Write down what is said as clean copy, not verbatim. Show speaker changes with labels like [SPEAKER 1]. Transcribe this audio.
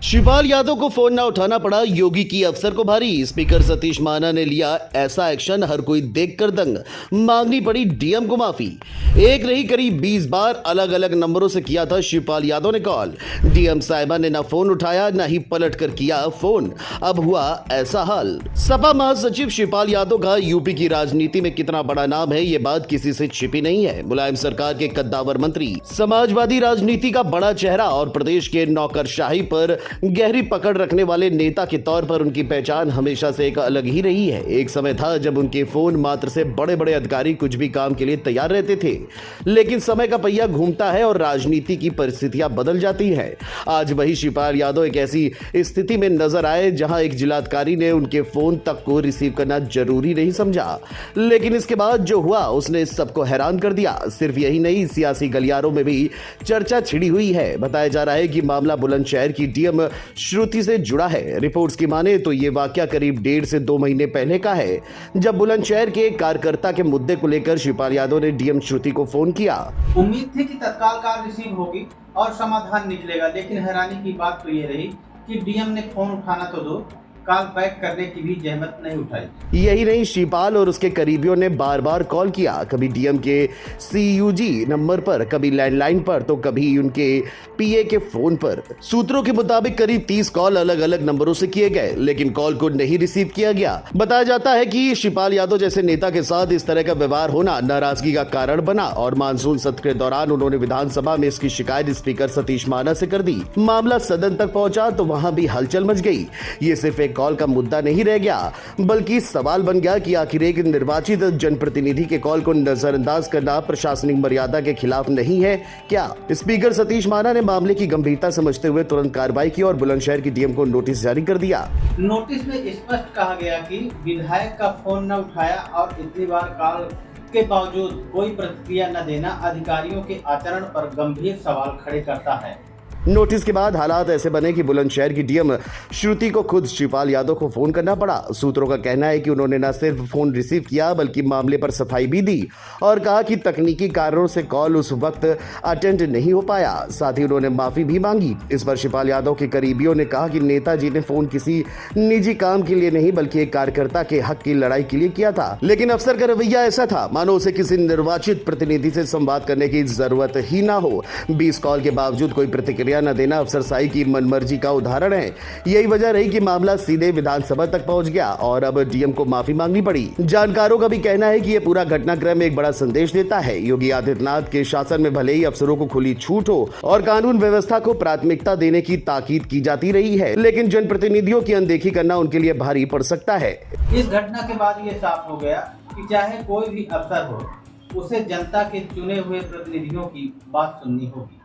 [SPEAKER 1] शिवपाल यादव को फोन न उठाना पड़ा, योगी की अफसर को भारी। स्पीकर सतीश महाना ने लिया ऐसा एक्शन, हर कोई देखकर दंग। मांगनी पड़ी डीएम को माफी। एक नहीं करीब 20 बार अलग अलग नंबरों से किया था शिवपाल यादव ने कॉल। डीएम साहिबा ने न फोन उठाया न ही पलट कर किया फोन। अब हुआ ऐसा हाल। सपा महासचिव शिवपाल यादव का यूपी की राजनीति में कितना बड़ा नाम है, ये बात किसी से छिपी नहीं है। मुलायम सरकार के कद्दावर मंत्री, समाजवादी राजनीति का बड़ा चेहरा और प्रदेश के नौकरशाही पर गहरी पकड़ रखने वाले नेता के तौर पर उनकी पहचान हमेशा से एक अलग ही रही है। एक समय था जब उनके फोन मात्र से बड़े बड़े अधिकारी कुछ भी काम के लिए तैयार रहते थे, लेकिन समय का पहिया घूमता है और राजनीति की परिस्थितियां बदल जाती हैं। आज वही शिवपाल यादव एक ऐसी स्थिति में नजर आए जहां एक जिलाधिकारी ने उनके फोन तक को रिसीव करना जरूरी नहीं समझा, लेकिन इसके बाद जो हुआ उसने सबको हैरान कर दिया। सिर्फ यही नहीं, सियासी गलियारों में भी चर्चा छिड़ी हुई है। बताया जा रहा है कि मामला बुलंदशहर की डीएम श्रुति से जुड़ा है। रिपोर्ट्स की माने तो ये वाकया करीब 1.5 से 2 महीने पहले का है, जब बुलंदशहर के कार्यकर्ता के मुद्दे को लेकर शिवपाल यादव ने डीएम श्रुति को फोन किया।
[SPEAKER 2] उम्मीद थी कि तत्काल कॉल रिसीव होगी और समाधान निकलेगा, लेकिन हैरानी की बात तो ये रही कि डीएम ने फोन उठाना तो दो, कॉल बैक करने की भी जहमत नहीं उठाई।
[SPEAKER 1] यही नहीं, शिवपाल और उसके करीबियों ने बार बार कॉल किया, कभी डीएम के सीयूजी नंबर पर, कभी लैंडलाइन पर, तो कभी उनके पीए के फोन पर। सूत्रों के मुताबिक करीब 30 कॉल अलग अलग नंबरों से किए गए, लेकिन कॉल को नहीं रिसीव किया गया। बताया जाता है कि शिवपाल यादव जैसे नेता के साथ इस तरह का व्यवहार होना नाराजगी का कारण बना और मानसून सत्र के दौरान उन्होंने विधानसभा में इसकी शिकायत स्पीकर सतीश महाना से कर दी। मामला सदन तक पहुंचा तो वहां भी हलचल मच गई। ये सिर्फ एक कॉल का मुद्दा नहीं रह गया, बल्कि सवाल बन गया कि आखिर एक निर्वाचित जनप्रतिनिधि के कॉल को नजरअंदाज करना प्रशासनिक मर्यादा के खिलाफ नहीं है क्या? स्पीकर सतीश महाना ने मामले की गंभीरता समझते हुए तुरंत कार्रवाई की और बुलंदशहर की डीएम को नोटिस जारी कर दिया।
[SPEAKER 2] नोटिस में स्पष्ट कहा गया कि विधायक का फोन न उठाया और इतनी बार कॉल के बावजूद कोई प्रतिक्रिया न देना अधिकारियों के आचरण पर गंभीर सवाल खड़े करता है।
[SPEAKER 1] नोटिस के बाद हालात ऐसे बने कि बुलंदशहर की डीएम श्रुति को खुद शिवपाल यादव को फोन करना पड़ा। सूत्रों का कहना है कि उन्होंने न सिर्फ फोन रिसीव किया बल्कि मामले पर सफाई भी दी और कहा कि तकनीकी कारणों से कॉल उस वक्त अटेंड नहीं हो पाया। साथ ही उन्होंने माफी भी मांगी। इस पर शिवपाल यादव के करीबियों ने कहा कि नेताजी ने फोन किसी निजी काम के लिए नहीं बल्कि एक कार्यकर्ता के हक की लड़ाई के लिए किया था, लेकिन अफसर का रवैया ऐसा था मानो उसे किसी निर्वाचित प्रतिनिधि से संवाद करने की जरूरत ही ना हो। 20 कॉल के बावजूद कोई प्रतिक्रिया न देना अफसरशाही की मनमर्जी का उदाहरण है। यही वजह रही कि मामला सीधे विधानसभा तक पहुंच गया और अब डीएम को माफी मांगनी पड़ी। जानकारों का भी कहना है कि यह पूरा घटनाक्रम एक बड़ा संदेश देता है। योगी आदित्यनाथ के शासन में भले ही अफसरों को खुली छूट हो और कानून व्यवस्था को प्राथमिकता देने की ताकीद की जाती रही है, लेकिन जनप्रतिनिधियों की अनदेखी करना उनके लिए भारी पड़ सकता है।
[SPEAKER 2] इस घटना के बाद ये साफ हो गया कि चाहे कोई भी अफसर हो, उसे जनता के चुने हुए प्रतिनिधियों की बात सुननी होगी।